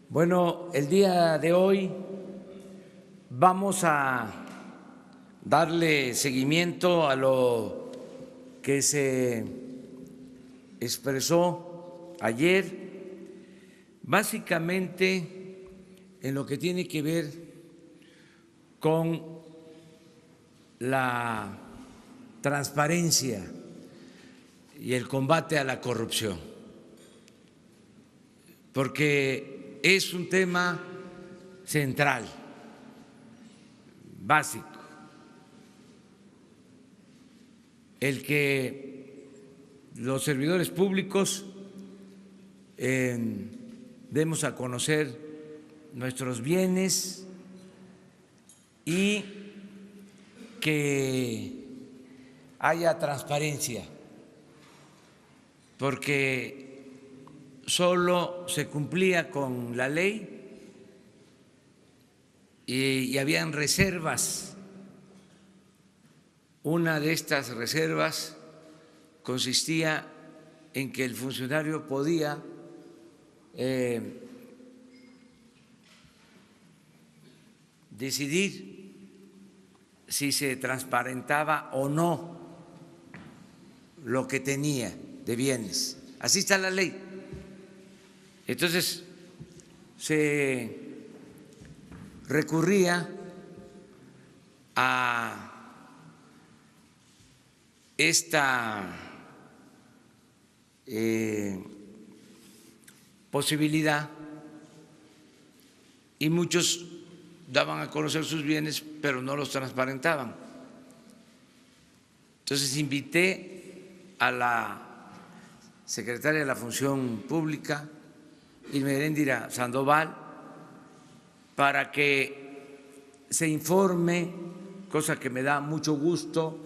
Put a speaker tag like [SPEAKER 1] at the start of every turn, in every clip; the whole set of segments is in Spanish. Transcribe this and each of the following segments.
[SPEAKER 1] Bueno, el día de hoy vamos a darle seguimiento a lo que se expresó ayer, básicamente en lo que tiene que ver con la transparencia y el combate a la corrupción, porque es un tema central, básico, el que los servidores públicos demos a conocer nuestros bienes y que haya transparencia, porque solo se cumplía con la ley y habían reservas. Una de estas reservas consistía en que el funcionario podía decidir si se transparentaba o no lo que tenía de bienes. Así está la ley. Entonces, se recurría a esta posibilidad y muchos daban a conocer sus bienes, pero no los transparentaban. Entonces, invité a la secretaria de la Función Pública, Irma Heréndira Sandoval, para que se informe, cosa que me da mucho gusto,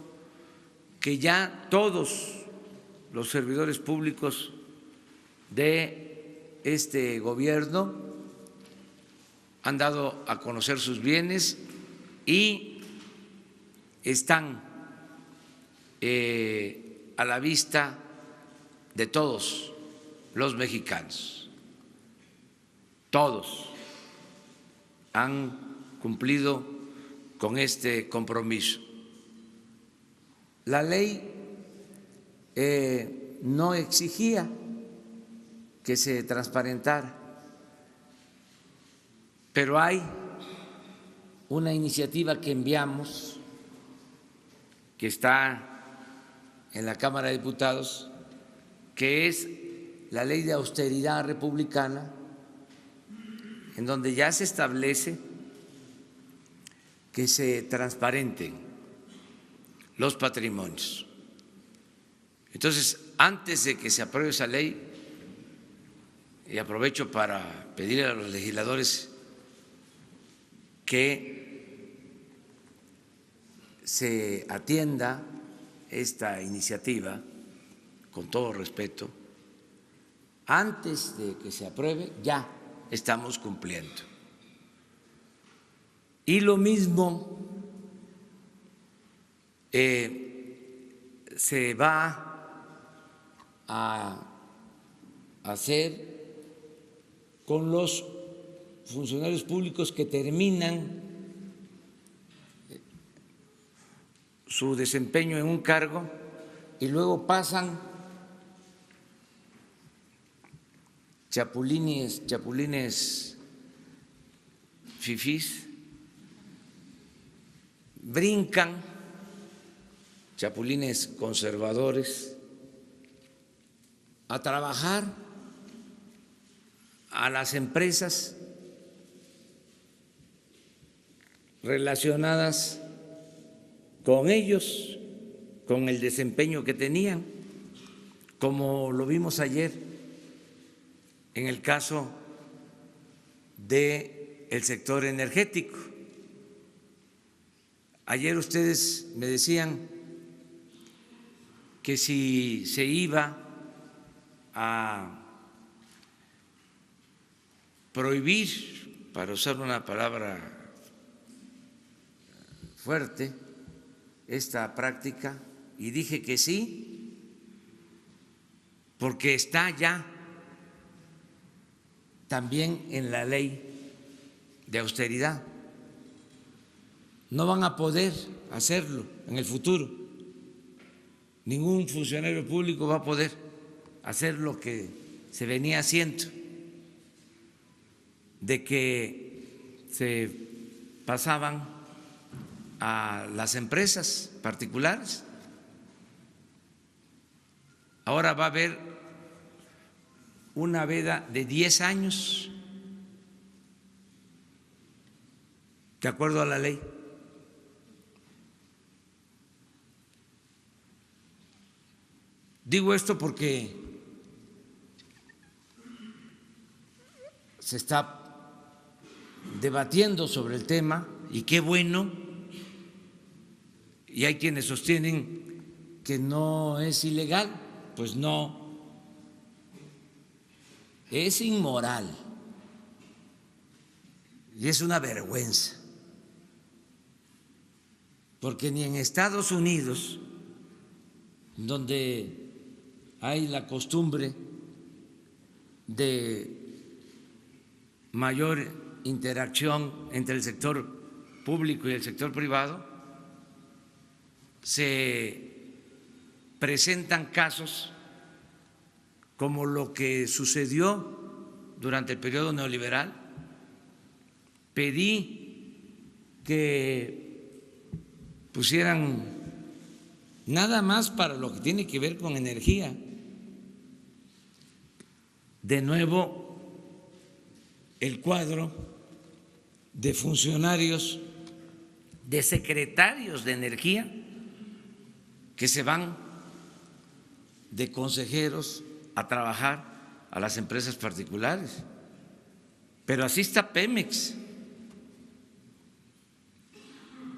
[SPEAKER 1] que ya todos los servidores públicos de este gobierno han dado a conocer sus bienes y están a la vista de todos los mexicanos. Todos han cumplido con este compromiso. La ley no exigía que se transparentara, pero hay una iniciativa que enviamos, que está en la Cámara de Diputados, que es la Ley de Austeridad Republicana, en donde ya se establece que se transparenten los patrimonios. Entonces, antes de que se apruebe esa ley, y aprovecho para pedirle a los legisladores que se atienda esta iniciativa con todo respeto, antes de que se apruebe ya estamos cumpliendo. Y lo mismo se va a hacer con los funcionarios públicos que terminan su desempeño en un cargo y luego pasan chapulines fifís, brincan, chapulines conservadores, a trabajar a las empresas relacionadas con ellos, con el desempeño que tenían, como lo vimos ayer en el caso del sector energético. Ayer ustedes me decían que si se iba a prohibir, para usar una palabra fuerte, esta práctica, y dije que sí, porque está ya también en la ley de austeridad. No van a poder hacerlo en el futuro. Ningún funcionario público va a poder hacer lo que se venía haciendo, de que se pasaban a las empresas particulares. Ahora va a haber una veda de 10 años, de acuerdo a la ley. Digo esto porque se está debatiendo sobre el tema y qué bueno, y hay quienes sostienen que no es ilegal, pues no, es inmoral y es una vergüenza, porque ni en Estados Unidos, donde hay la costumbre de mayor interacción entre el sector público y el sector privado, se presentan casos como lo que sucedió durante el periodo neoliberal. Pedí que pusieran nada más para lo que tiene que ver con energía, de nuevo el cuadro de funcionarios, de secretarios de energía que se van de consejeros a trabajar a las empresas particulares. Pero así está Pemex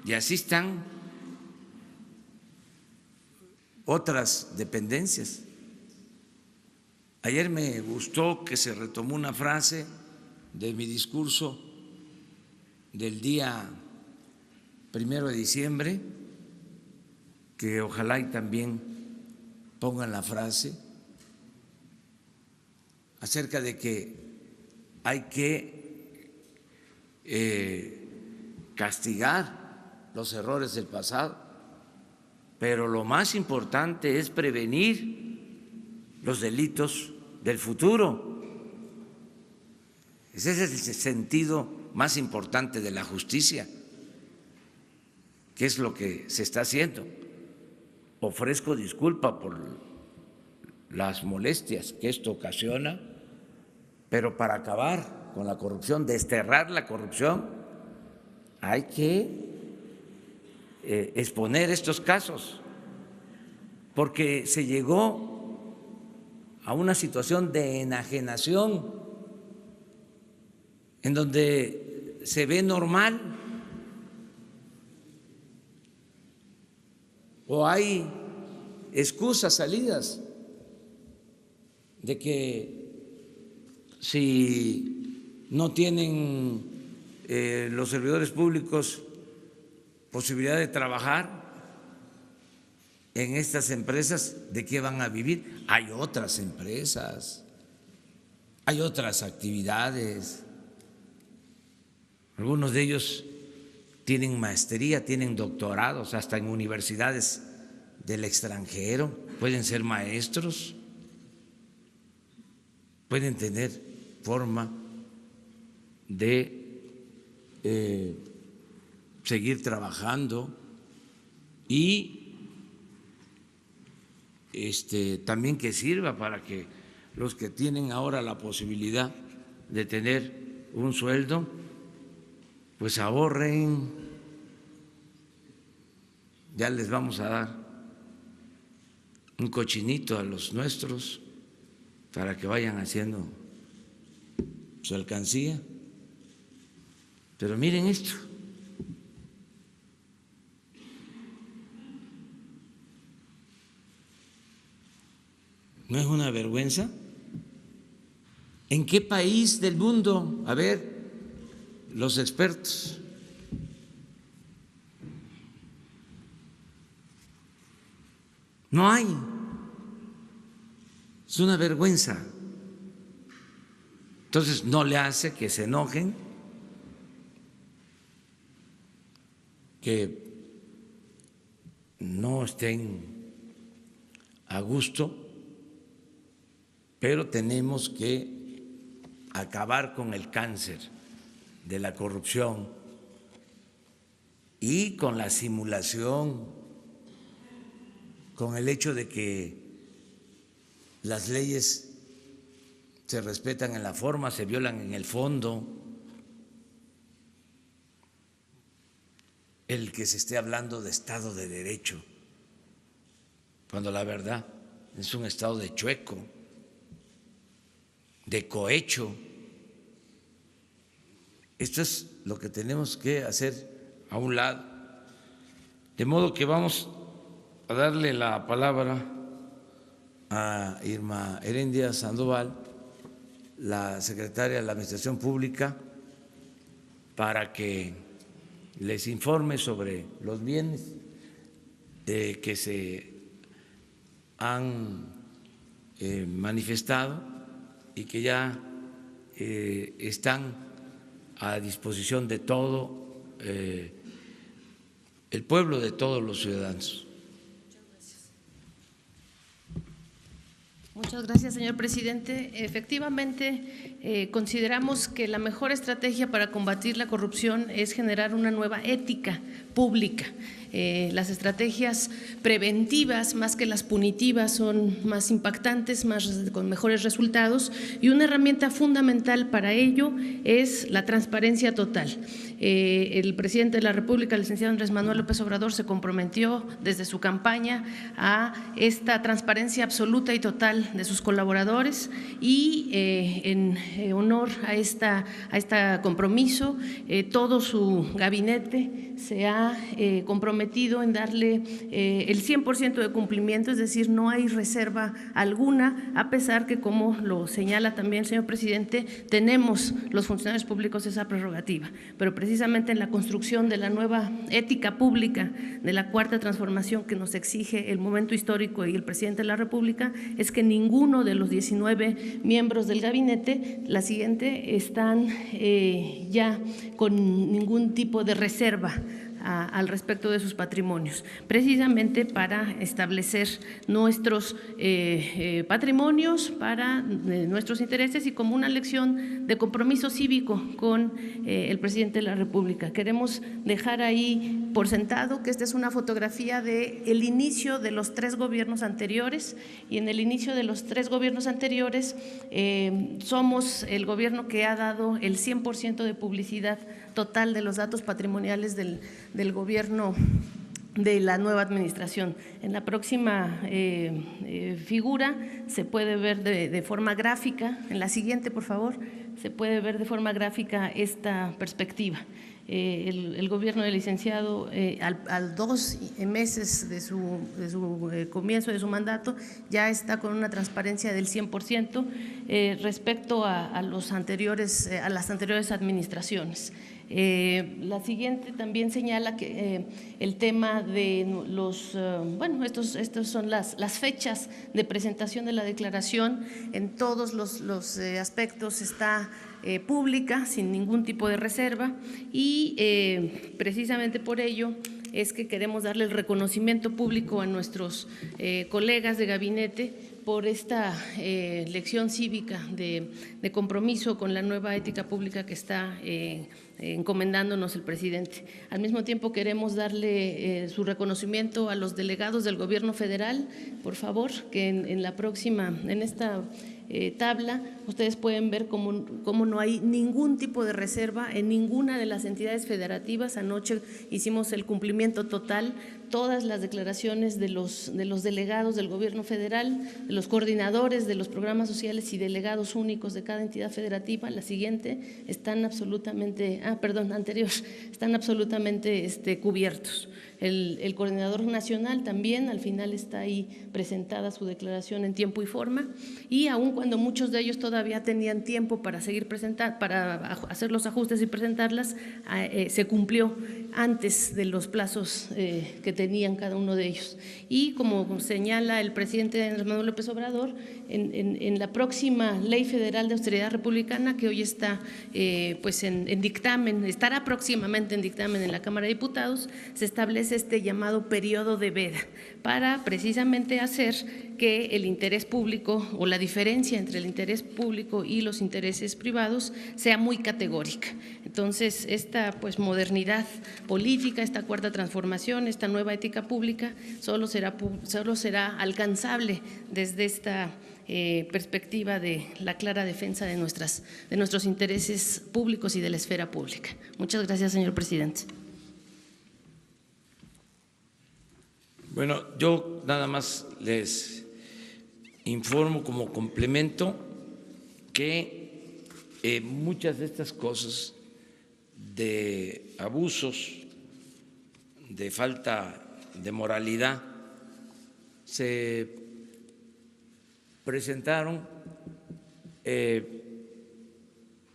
[SPEAKER 1] y así están otras dependencias. Ayer me gustó que se retomó una frase de mi discurso del día 1 de diciembre, que ojalá y también pongan la frase acerca de que hay que castigar los errores del pasado, pero lo más importante es prevenir los delitos del futuro. Ese es el sentido más importante de la justicia, que es lo que se está haciendo. Ofrezco disculpa por las molestias que esto ocasiona, pero para acabar con la corrupción, desterrar la corrupción, hay que exponer estos casos, porque se llegó a una situación de enajenación en donde se ve normal o hay excusas salidas de que si no tienen los servidores públicos posibilidad de trabajar en estas empresas, ¿de qué van a vivir? Hay otras empresas, hay otras actividades. Algunos de ellos tienen maestría, tienen doctorados, hasta en universidades del extranjero, pueden ser maestros, pueden tener forma de seguir trabajando y también que sirva para que los que tienen ahora la posibilidad de tener un sueldo, pues ahorren. Ya les vamos a dar un cochinito a los nuestros para que vayan haciendo su alcancía. Pero miren esto. ¿No es una vergüenza? ¿En qué país del mundo? A ver, los expertos. No hay. Es una vergüenza. Entonces no le hace que se enojen, que no estén a gusto, pero tenemos que acabar con el cáncer de la corrupción y con la simulación, con el hecho de que las leyes se respetan en la forma, se violan en el fondo. El que se esté hablando de Estado de Derecho, cuando la verdad es un Estado de chueco, de cohecho. Esto es lo que tenemos que hacer a un lado. De modo que vamos a darle la palabra a Irma Herendia Sandoval, la secretaria de la Administración Pública, para que les informe sobre los bienes que se han manifestado y que ya están a disposición de todo el pueblo, de todos los ciudadanos.
[SPEAKER 2] Muchas gracias, señor presidente. Efectivamente, consideramos que la mejor estrategia para combatir la corrupción es generar una nueva ética pública. Las estrategias preventivas, más que las punitivas, son más impactantes, con mejores resultados, y una herramienta fundamental para ello es la transparencia total. El presidente de la República, el licenciado Andrés Manuel López Obrador, se comprometió desde su campaña a esta transparencia absoluta y total de sus colaboradores, y en honor a este compromiso, todo su gabinete se ha comprometido en darle el 100% de cumplimiento, es decir, no hay reserva alguna, a pesar que, como lo señala también el señor presidente, tenemos los funcionarios públicos esa prerrogativa, pero precisamente en la construcción de la nueva ética pública, de la cuarta transformación que nos exige el momento histórico y el presidente de la República, es que ninguno de los 19 miembros del gabinete, la siguiente, están ya con ningún tipo de reserva al respecto de sus patrimonios, precisamente para establecer nuestros patrimonios para nuestros intereses y como una lección de compromiso cívico con el presidente de la República. Queremos dejar ahí por sentado que esta es una fotografía del inicio de los 3 gobiernos anteriores, y en el inicio de los 3 gobiernos anteriores somos el gobierno que ha dado el 100% de publicidad total de los datos patrimoniales del gobierno de la nueva administración. En la próxima figura se puede ver de forma gráfica, en la siguiente, por favor, se puede ver de forma gráfica esta perspectiva. El gobierno del licenciado, al 2 meses de su comienzo de su mandato, ya está con una transparencia del 100% respecto a las anteriores administraciones. La siguiente también señala que el tema de estos son las fechas de presentación de la declaración, en todos los aspectos está pública, sin ningún tipo de reserva, y precisamente por ello es que queremos darle el reconocimiento público a nuestros colegas de gabinete por esta lección cívica de compromiso con la nueva ética pública que está encomendándonos el presidente. Al mismo tiempo queremos darle su reconocimiento a los delegados del gobierno federal, por favor, que en esta tabla ustedes pueden ver cómo no hay ningún tipo de reserva en ninguna de las entidades federativas. Anoche hicimos el cumplimiento total, todas las declaraciones de los delegados del gobierno federal, de los coordinadores de los programas sociales y delegados únicos de cada entidad federativa. La siguiente están absolutamente, están absolutamente cubiertos. El coordinador nacional también al final está ahí presentada su declaración en tiempo y forma, y aun cuando muchos de ellos todavía tenían tiempo para hacer los ajustes y presentarlas, se cumplió antes de los plazos que tenían cada uno de ellos. Y como señala el presidente Andrés Manuel López Obrador, en la próxima Ley Federal de Austeridad Republicana, que hoy está pues en dictamen, estará próximamente en dictamen en la Cámara de Diputados, se establece este llamado periodo de veda para precisamente hacer que el interés público o la diferencia entre el interés público y los intereses privados sea muy categórica. Entonces, esta pues modernidad política, esta cuarta transformación, esta nueva ética pública solo será alcanzable desde esta perspectiva de la clara defensa de nuestros intereses públicos y de la esfera pública. Muchas gracias, señor presidente.
[SPEAKER 1] Bueno, yo nada más les informo como complemento que muchas de estas cosas de abusos, de falta de moralidad, se presentaron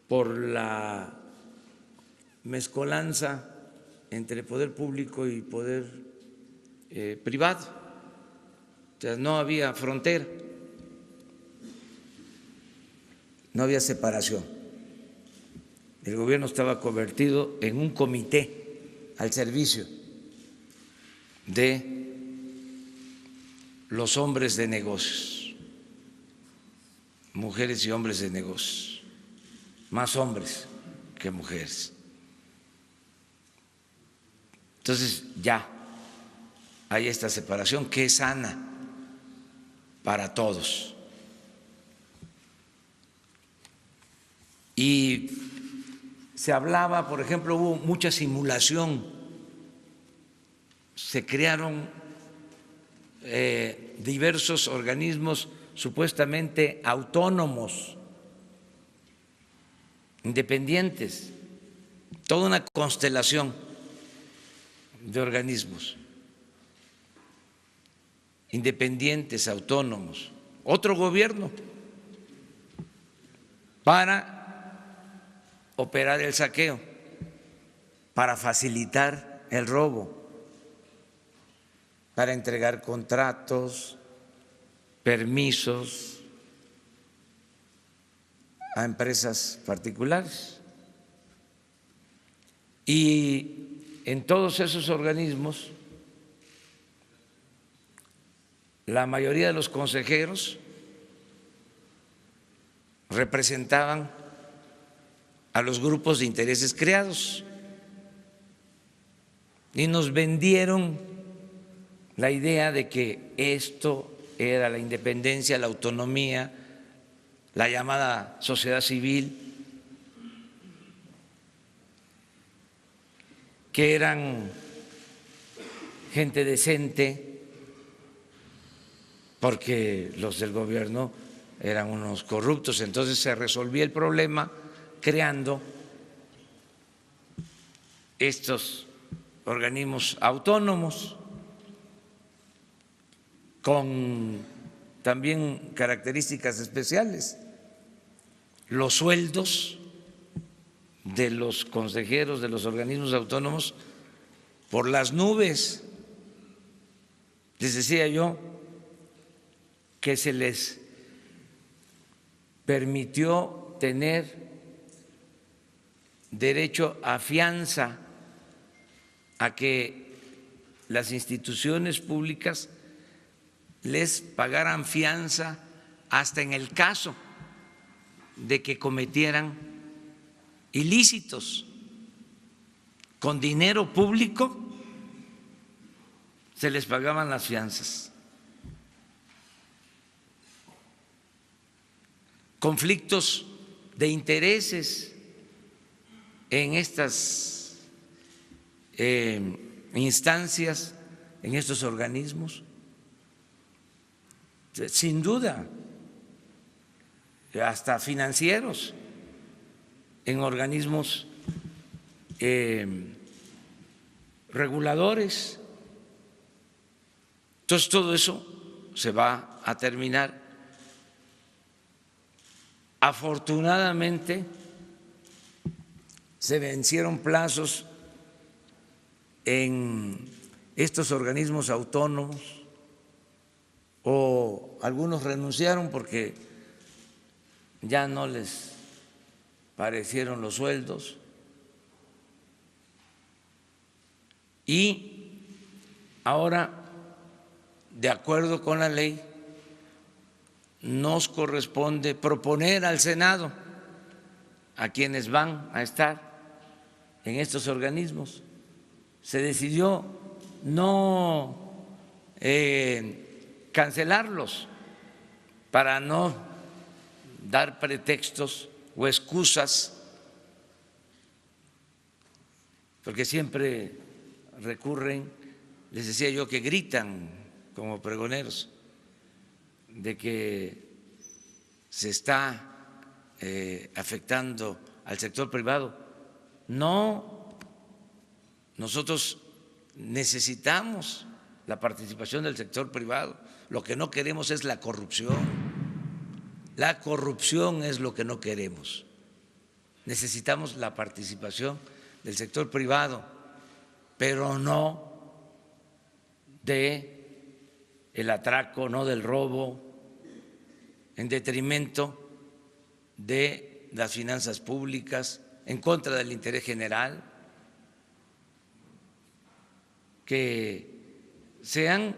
[SPEAKER 1] por la mezcolanza entre poder público y poder privado, o sea, no había frontera, no había separación. El gobierno estaba convertido en un comité al servicio de los hombres de negocios, mujeres y hombres de negocios, más hombres que mujeres. Entonces ya hay esta separación que es sana para todos. Y se hablaba, por ejemplo, hubo mucha simulación, se crearon diversos organismos supuestamente autónomos, independientes, toda una constelación de organismos independientes, autónomos, otro gobierno para operar el saqueo, para facilitar el robo, para entregar contratos, permisos a empresas particulares. Y en todos esos organismos, la mayoría de los consejeros representaban a los grupos de intereses creados y nos vendieron la idea de que esto era la independencia, la autonomía, la llamada sociedad civil, que eran gente decente, porque los del gobierno eran unos corruptos. Entonces se resolvía el problema creando estos organismos autónomos con también características especiales. Los sueldos de los consejeros de los organismos autónomos por las nubes. Les decía yo que se les permitió tener derecho a fianza, a que las instituciones públicas les pagaran fianza hasta en el caso de que cometieran ilícitos. Con dinero público se les pagaban las fianzas. Conflictos de intereses en estas instancias, en estos organismos, sin duda, hasta financieros, en organismos reguladores. Entonces todo eso se va a terminar. Afortunadamente se vencieron plazos en estos organismos autónomos, o algunos renunciaron porque ya no les parecieron los sueldos, y ahora, de acuerdo con la ley, nos corresponde proponer al Senado a quienes van a estar en estos organismos. Se decidió no cancelarlos para no dar pretextos o excusas, porque siempre recurren, les decía yo, que gritan como pregoneros de que se está afectando al sector privado. No, nosotros necesitamos la participación del sector privado. Lo que no queremos es la corrupción. La corrupción es lo que no queremos. Necesitamos la participación del sector privado, pero no del atraco, no del robo, en detrimento de las finanzas públicas, en contra del interés general. Que sean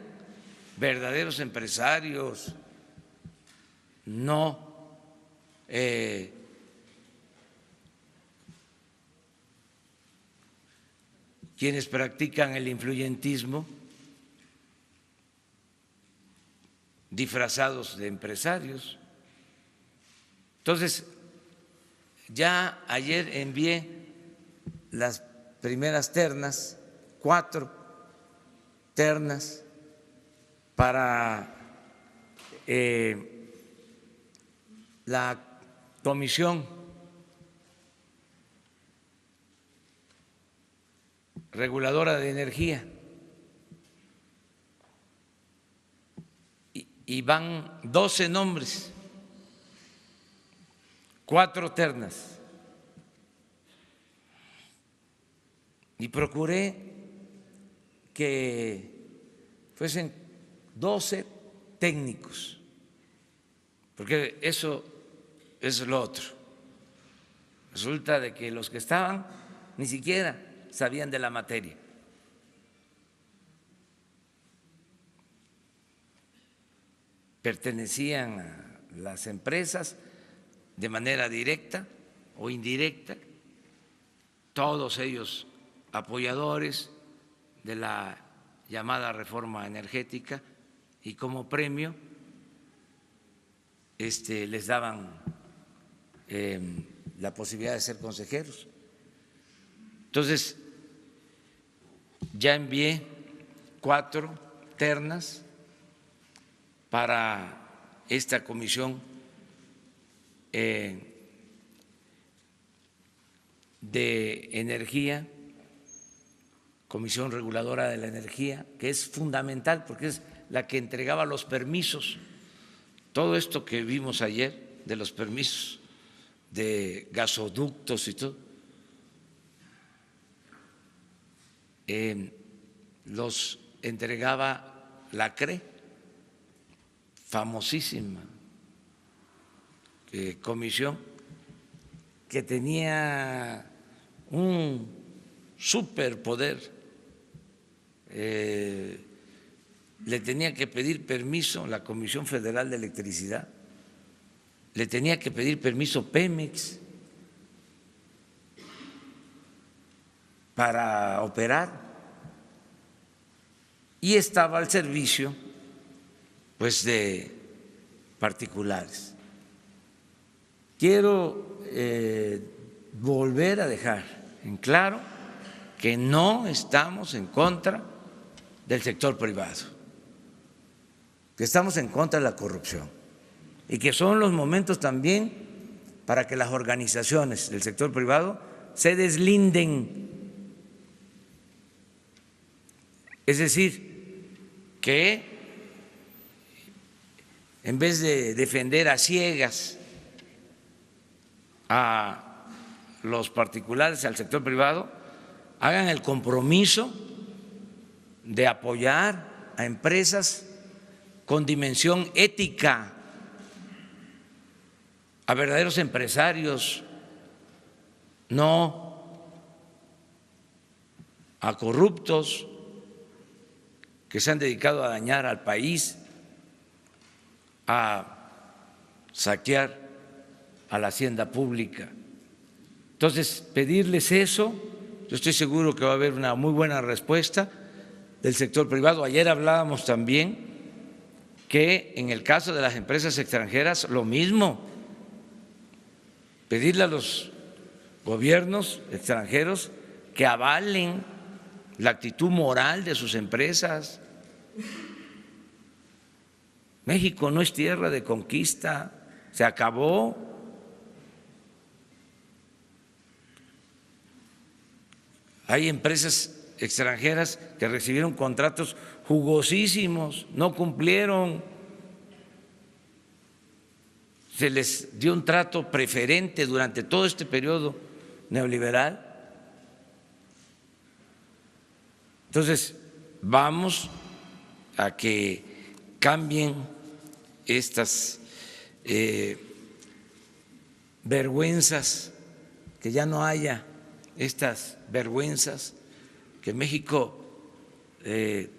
[SPEAKER 1] verdaderos empresarios, no quienes practican el influyentismo disfrazados de empresarios. Entonces, ya ayer envié las primeras ternas, 4 ternas, para la Comisión Reguladora de Energía, y van 12 nombres, 4 ternas, y procuré que fuesen 12 técnicos, porque eso es lo otro. Resulta de que los que estaban ni siquiera sabían de la materia. Pertenecían a las empresas de manera directa o indirecta, todos ellos apoyadores de la llamada reforma energética, y como premio les daban la posibilidad de ser consejeros. Entonces, ya envié 4 ternas para esta comisión de energía, Comisión Reguladora de la Energía, que es fundamental porque es la que entregaba los permisos. Todo esto que vimos ayer de los permisos de gasoductos y todo, los entregaba la CRE, famosísima comisión, que tenía un superpoder. Le tenía que pedir permiso la Comisión Federal de Electricidad, le tenía que pedir permiso Pemex para operar, y estaba al servicio pues de particulares. Quiero volver a dejar en claro que no estamos en contra del sector privado, que estamos en contra de la corrupción, y que son los momentos también para que las organizaciones del sector privado se deslinden. Es decir, que en vez de defender a ciegas a los particulares, al sector privado, hagan el compromiso de apoyar a empresas con dimensión ética, a verdaderos empresarios, no a corruptos que se han dedicado a dañar al país, a saquear a la hacienda pública. Entonces, pedirles eso, yo estoy seguro que va a haber una muy buena respuesta del sector privado. Ayer hablábamos también que en el caso de las empresas extranjeras, lo mismo, pedirle a los gobiernos extranjeros que avalen la actitud moral de sus empresas. México no es tierra de conquista, se acabó. Hay empresas extranjeras que recibieron contratos jugosísimos, no cumplieron, se les dio un trato preferente durante todo este periodo neoliberal. Entonces, vamos a que cambien estas vergüenzas, que ya no haya estas vergüenzas, que México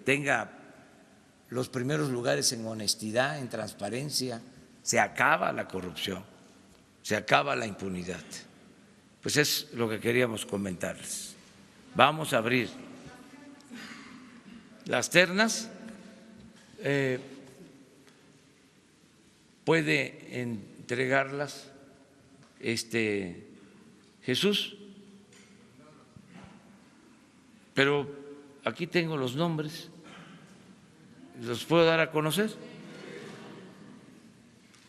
[SPEAKER 1] tenga los primeros lugares en honestidad, en transparencia, se acaba la corrupción, se acaba la impunidad. Pues es lo que queríamos comentarles. Vamos a abrir las ternas. Puede entregarlas Jesús, pero aquí tengo los nombres, ¿los puedo dar a conocer?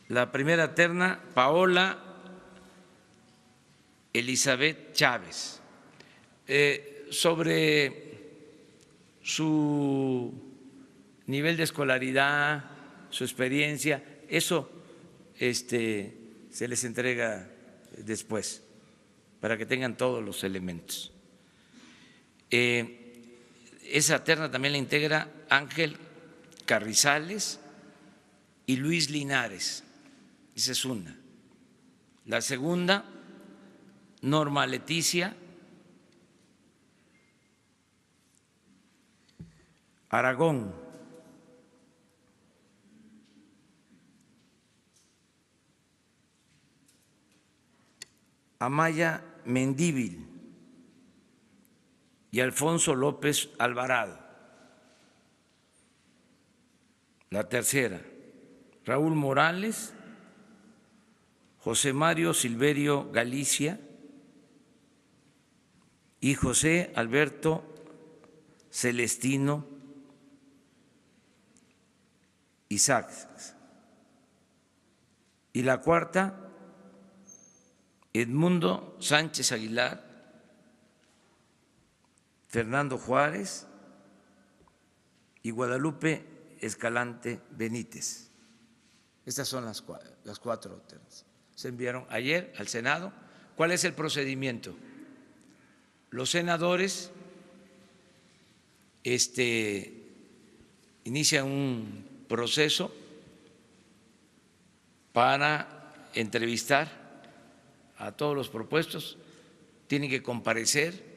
[SPEAKER 1] La primera terna, Paola Elizabeth Chávez. Sobre su nivel de escolaridad, su experiencia, eso se les entrega después, para que tengan todos los elementos. Esa terna también la integra Ángel Carrizales y Luis Linares. Esa es una. La segunda, Norma Leticia Aragón. Amaya Mendívil y Alfonso López Alvarado. La tercera, Raúl Morales, José Mario Silverio Galicia y José Alberto Celestino Isaac. Y la cuarta, Edmundo Sánchez Aguilar, Fernando Juárez y Guadalupe Escalante Benítez. Estas son las cuatro ternas. Se enviaron ayer al Senado. ¿Cuál es el procedimiento? Los senadores inician un proceso para entrevistar a todos los propuestos, tienen que comparecer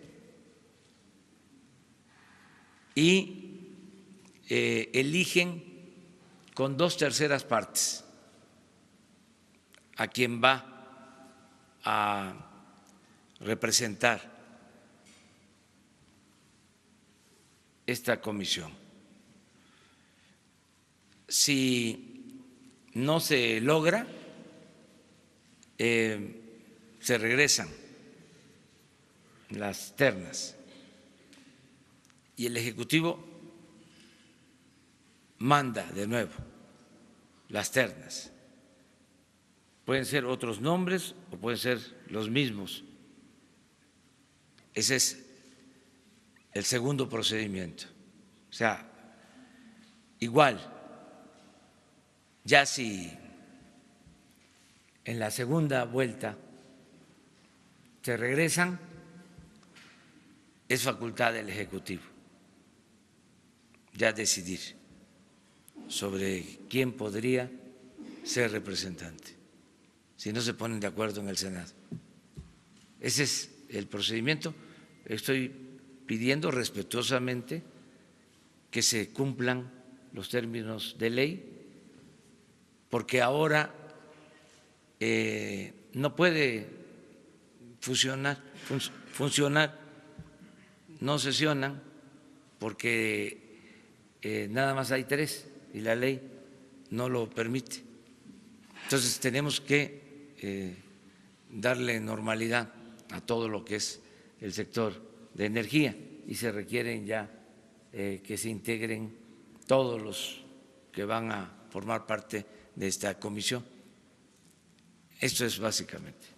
[SPEAKER 1] y eligen con 2/3 partes a quien va a representar esta comisión. Si no se logra, se regresan las ternas y el Ejecutivo manda de nuevo las ternas. Pueden ser otros nombres o pueden ser los mismos. Ese es el segundo procedimiento. O sea, igual, ya si en la segunda vuelta se regresan, es facultad del Ejecutivo ya decidir sobre quién podría ser representante, si no se ponen de acuerdo en el Senado. Ese es el procedimiento. Estoy pidiendo respetuosamente que se cumplan los términos de ley, porque ahora no puede funcionar, no sesionan porque nada más hay 3 y la ley no lo permite. Entonces tenemos que darle normalidad a todo lo que es el sector de energía y se requieren ya que se integren todos los que van a formar parte de esta comisión. Esto es básicamente.